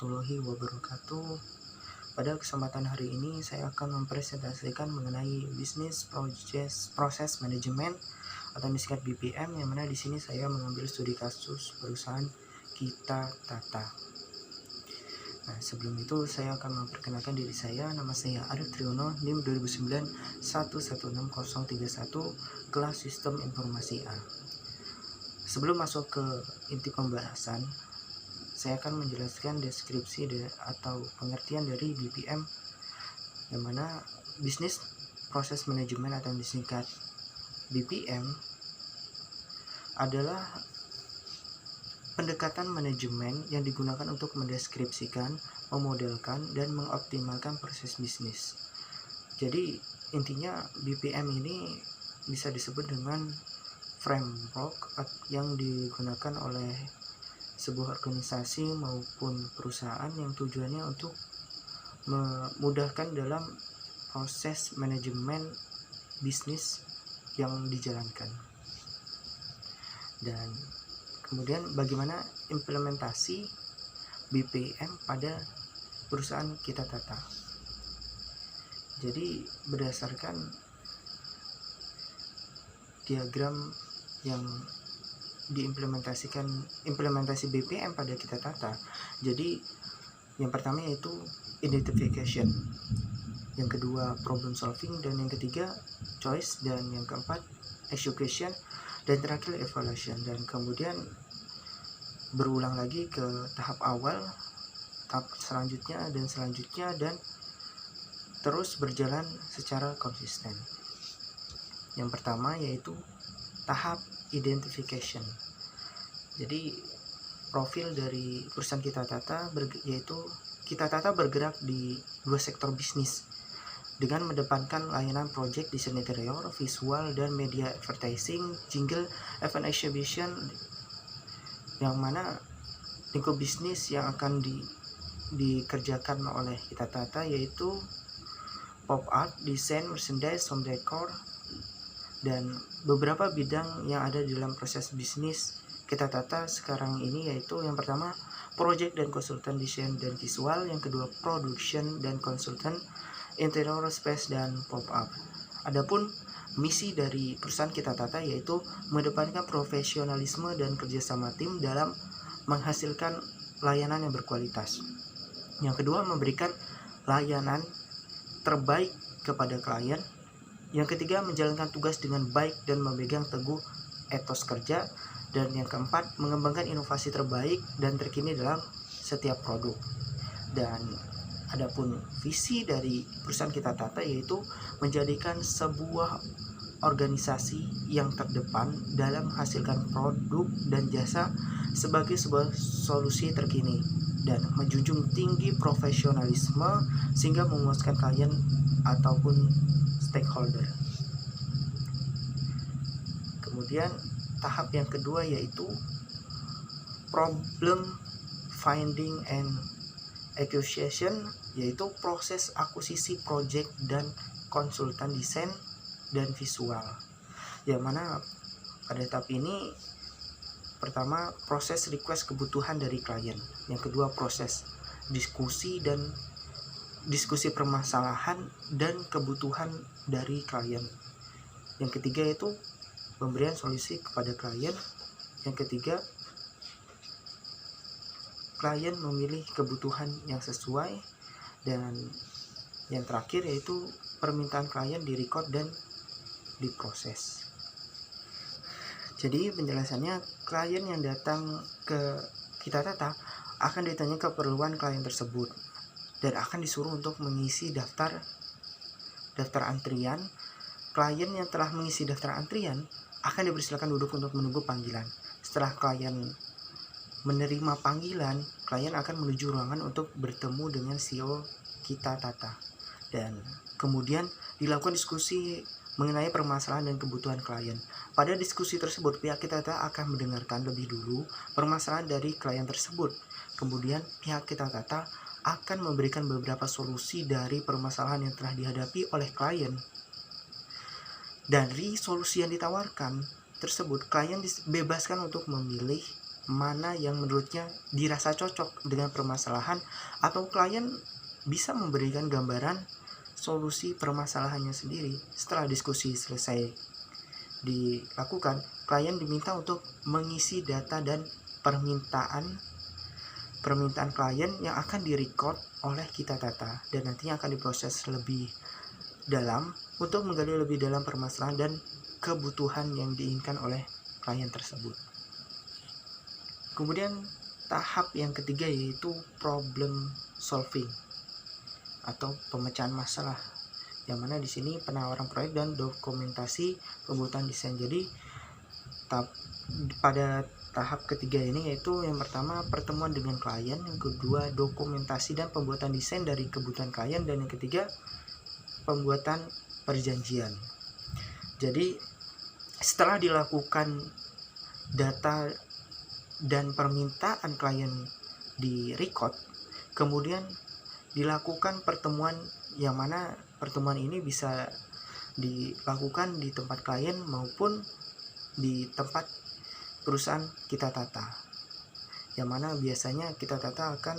warahmatullahi wabarakatuh. Pada kesempatan hari ini saya akan mempresentasikan mengenai bisnis proses manajemen atau disingkat BPM, yang mana di sini saya mengambil studi kasus perusahaan Kita Tata. Nah, sebelum itu saya akan memperkenalkan diri saya. Nama saya Arif Triyono, NIM 2009 116031, kelas Sistem Informasi A. Sebelum masuk ke inti pembahasan, saya akan menjelaskan deskripsi atau pengertian dari BPM, yang mana bisnis proses manajemen atau disingkat BPM adalah pendekatan manajemen yang digunakan untuk mendeskripsikan, memodelkan, dan mengoptimalkan proses bisnis. Jadi intinya BPM ini bisa disebut dengan framework yang digunakan oleh sebuah organisasi maupun perusahaan yang tujuannya untuk memudahkan dalam proses manajemen bisnis yang dijalankan. Dan kemudian bagaimana implementasi BPM pada perusahaan Kita Tata. Jadi berdasarkan diagram yang implementasi BPM pada Kita Tata. Jadi yang pertama yaitu identification, yang kedua problem solving, dan yang ketiga choice, dan yang keempat execution, dan terakhir evaluation. Dan kemudian berulang lagi ke tahap awal, tahap selanjutnya, dan terus berjalan secara konsisten. Yang pertama yaitu tahap identification. Jadi profil dari perusahaan Kita Tata yaitu Kita Tata bergerak di dua sektor bisnis dengan mendepankan layanan project desain interior, visual, dan media advertising, jingle, event exhibition, yang mana lingkup bisnis yang akan dikerjakan oleh Kita Tata yaitu pop art, desain, merchandise, home decor, dan beberapa bidang yang ada di dalam proses bisnis Kita Tata sekarang ini, yaitu yang pertama project dan konsultan desain dan visual, yang kedua production dan konsultan interior, space, dan pop up. Adapun misi dari perusahaan Kita Tata yaitu mengedepankan profesionalisme dan kerjasama tim dalam menghasilkan layanan yang berkualitas. Yang kedua, memberikan layanan terbaik kepada klien. Yang ketiga, menjalankan tugas dengan baik dan memegang teguh etos kerja. Dan yang keempat, mengembangkan inovasi terbaik dan terkini dalam setiap produk. Dan adapun visi dari perusahaan Kita Tata yaitu menjadikan sebuah organisasi yang terdepan dalam menghasilkan produk dan jasa sebagai sebuah solusi terkini, dan menjunjung tinggi profesionalisme sehingga memuaskan klien ataupun stakeholder. Kemudian tahap yang kedua yaitu problem finding and acquisition, yaitu proses akuisisi project dan konsultan desain dan visual, yang mana pada tahap ini pertama proses request kebutuhan dari klien, yang kedua proses diskusi permasalahan dan kebutuhan dari klien, yang ketiga yaitu pemberian solusi kepada klien, yang ketiga klien memilih kebutuhan yang sesuai, dan yang terakhir yaitu permintaan klien direcord dan diproses. Jadi penjelasannya, klien yang datang ke Kita Tata akan ditanya keperluan klien tersebut dan akan disuruh untuk mengisi daftar antrian. Klien yang telah mengisi daftar antrian akan dipersilakan duduk untuk menunggu panggilan. Setelah klien menerima panggilan, klien akan menuju ruangan untuk bertemu dengan CEO Kita Tata, dan kemudian dilakukan diskusi mengenai permasalahan dan kebutuhan klien. Pada diskusi tersebut, pihak Kita Tata akan mendengarkan lebih dulu permasalahan dari klien tersebut. Kemudian pihak Kita Tata akan memberikan beberapa solusi dari permasalahan yang telah dihadapi oleh klien. Dari solusi yang ditawarkan tersebut, klien dibebaskan untuk memilih mana yang menurutnya dirasa cocok dengan permasalahan, atau klien bisa memberikan gambaran solusi permasalahannya sendiri. Setelah diskusi selesai dilakukan, klien diminta untuk mengisi data dan permintaan klien yang akan direcord oleh kita tata, dan nantinya akan diproses lebih dalam untuk menggali lebih dalam permasalahan dan kebutuhan yang diinginkan oleh klien tersebut. Kemudian tahap yang ketiga yaitu problem solving atau pemecahan masalah, yang mana di sini penawaran proyek dan dokumentasi pembuatan desain. Jadi pada tahap ketiga ini yaitu yang pertama pertemuan dengan klien, yang kedua dokumentasi dan pembuatan desain dari kebutuhan klien, dan yang ketiga pembuatan perjanjian. Jadi setelah dilakukan data dan permintaan klien di record, kemudian dilakukan pertemuan, yang mana pertemuan ini bisa dilakukan di tempat klien maupun di tempat perusahaan kita tata, yang mana biasanya kita tata akan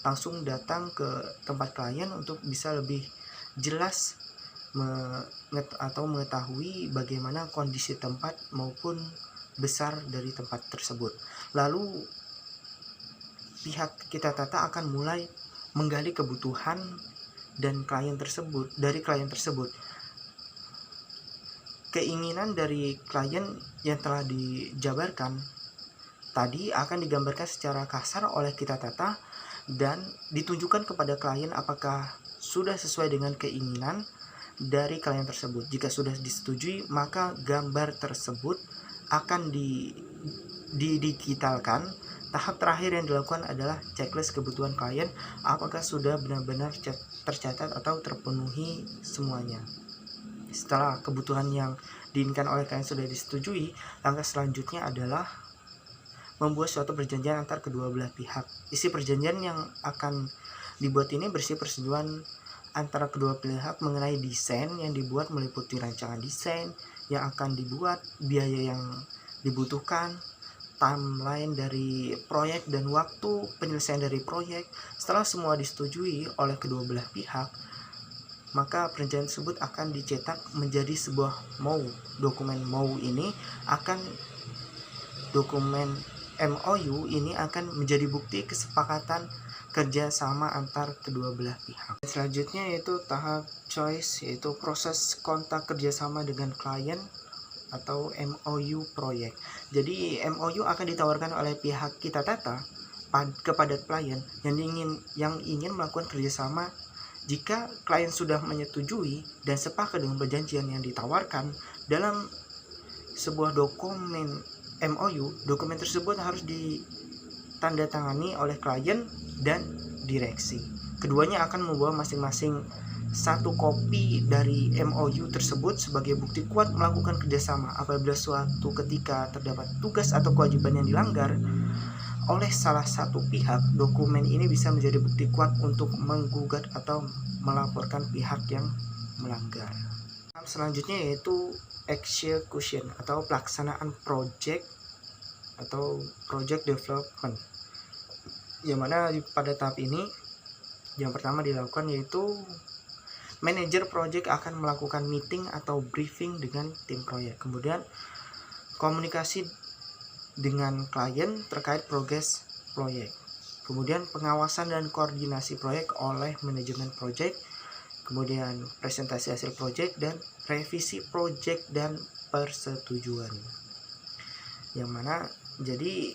langsung datang ke tempat klien untuk bisa lebih jelas mengetahui bagaimana kondisi tempat maupun besar dari tempat tersebut. Lalu pihak kita tata akan mulai menggali kebutuhan dan klien tersebut. Keinginan dari klien yang telah dijabarkan tadi akan digambarkan secara kasar oleh kita tata dan ditunjukkan kepada klien apakah sudah sesuai dengan keinginan dari klien tersebut. Jika sudah disetujui, maka gambar tersebut akan didigitalkan. Tahap terakhir yang dilakukan adalah checklist kebutuhan klien, apakah sudah benar-benar tercatat atau terpenuhi semuanya. Setelah kebutuhan yang diinginkan oleh klien sudah disetujui, langkah selanjutnya adalah membuat suatu perjanjian antar kedua belah pihak. Isi perjanjian yang akan dibuat ini bersih persetujuan antara kedua pihak mengenai desain yang dibuat, meliputi rancangan desain yang akan dibuat, biaya yang dibutuhkan, timeline dari proyek dan waktu penyelesaian dari proyek. Setelah semua disetujui oleh kedua belah pihak, maka perjanjian tersebut akan dicetak menjadi sebuah MOU. Dokumen MOU ini akan menjadi bukti kesepakatan kerjasama antar kedua belah pihak. Selanjutnya yaitu tahap choice, yaitu proses kontak kerjasama dengan klien atau MOU proyek. Jadi MOU akan ditawarkan oleh pihak kita tata kepada klien yang ingin melakukan kerjasama. Jika klien sudah menyetujui dan sepakat dengan perjanjian yang ditawarkan dalam sebuah dokumen MOU, dokumen tersebut harus ditandatangani oleh klien dan direksi. Keduanya akan membawa masing-masing satu kopi dari MOU tersebut sebagai bukti kuat melakukan kerjasama. Apabila suatu ketika terdapat tugas atau kewajiban yang dilanggar oleh salah satu pihak, dokumen ini bisa menjadi bukti kuat untuk menggugat atau melaporkan pihak yang melanggar. Selanjutnya yaitu execution atau pelaksanaan project atau project development, yang mana pada tahap ini yang pertama dilakukan yaitu manajer proyek akan melakukan meeting atau briefing dengan tim proyek. Kemudian komunikasi dengan klien terkait progres proyek. Kemudian pengawasan dan koordinasi proyek oleh manajemen proyek. Kemudian presentasi hasil proyek dan revisi proyek dan persetujuan. Yang mana jadi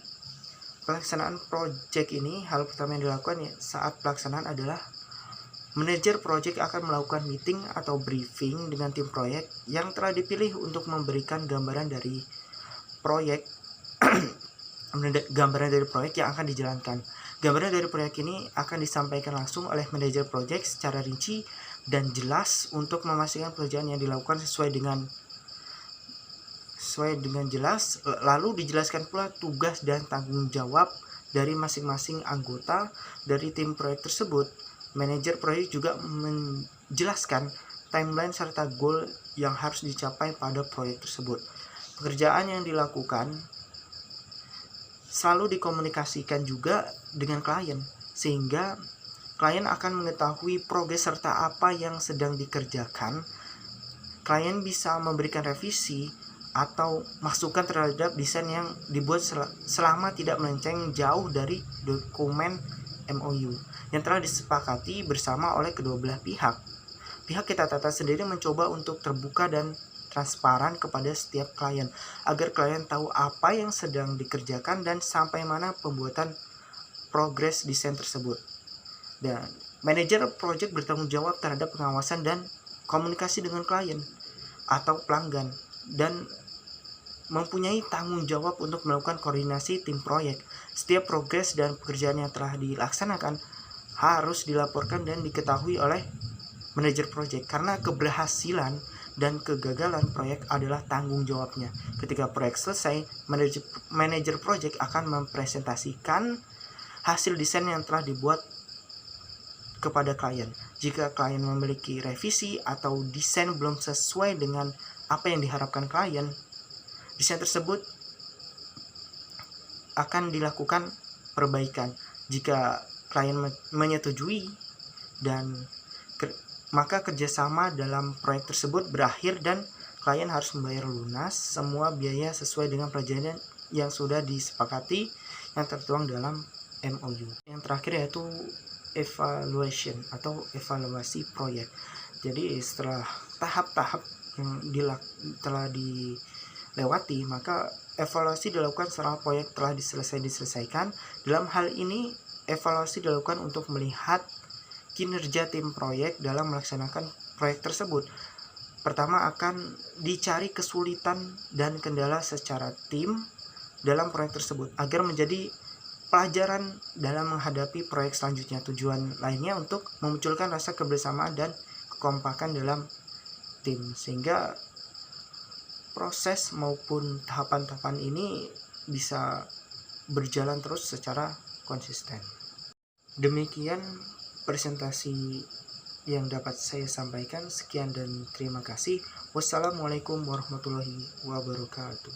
pelaksanaan proyek ini, hal pertama yang dilakukan saat pelaksanaan adalah manajer proyek akan melakukan meeting atau briefing dengan tim proyek yang telah dipilih untuk memberikan gambaran dari proyek yang akan dijalankan. Gambaran dari proyek ini akan disampaikan langsung oleh manajer proyek secara rinci dan jelas untuk memastikan pekerjaan yang dilakukan sesuai dengan jelas. Lalu dijelaskan pula tugas dan tanggung jawab dari masing-masing anggota dari tim proyek tersebut. Manajer proyek juga menjelaskan timeline serta goal yang harus dicapai pada proyek tersebut. Pekerjaan yang dilakukan selalu dikomunikasikan juga dengan klien, sehingga klien akan mengetahui progres serta apa yang sedang dikerjakan. Klien bisa memberikan revisi atau masukan terhadap desain yang dibuat selama tidak melenceng jauh dari dokumen MOU yang telah disepakati bersama oleh kedua belah pihak. Pihak Kita Tata sendiri mencoba untuk terbuka dan transparan kepada setiap klien agar klien tahu apa yang sedang dikerjakan dan sampai mana pembuatan progres desain tersebut. Dan manajer project bertanggung jawab terhadap pengawasan dan komunikasi dengan klien atau pelanggan dan mempunyai tanggung jawab untuk melakukan koordinasi tim proyek. Setiap progres dan pekerjaan yang telah dilaksanakan harus dilaporkan dan diketahui oleh manajer proyek, karena keberhasilan dan kegagalan proyek adalah tanggung jawabnya. Ketika proyek selesai, manajer proyek akan mempresentasikan hasil desain yang telah dibuat kepada klien. Jika klien memiliki revisi atau desain belum sesuai dengan apa yang diharapkan klien, desain tersebut akan dilakukan perbaikan. Jika klien menyetujui, dan maka kerjasama dalam proyek tersebut berakhir dan klien harus membayar lunas semua biaya sesuai dengan perjanjian yang sudah disepakati yang tertuang dalam MOU. Yang terakhir yaitu evaluation atau evaluasi proyek. Jadi setelah tahap-tahap yang telah dilewati, maka evaluasi dilakukan setelah proyek telah diselesaikan. Dalam hal ini, evaluasi dilakukan untuk melihat kinerja tim proyek dalam melaksanakan proyek tersebut. Pertama, akan dicari kesulitan dan kendala secara tim dalam proyek tersebut agar menjadi pelajaran dalam menghadapi proyek selanjutnya. Tujuan lainnya untuk memunculkan rasa kebersamaan dan kekompakan dalam tim, sehingga proses maupun tahapan-tahapan ini bisa berjalan terus secara konsisten. Demikian presentasi yang dapat saya sampaikan. Sekian dan terima kasih. Wassalamualaikum warahmatullahi wabarakatuh.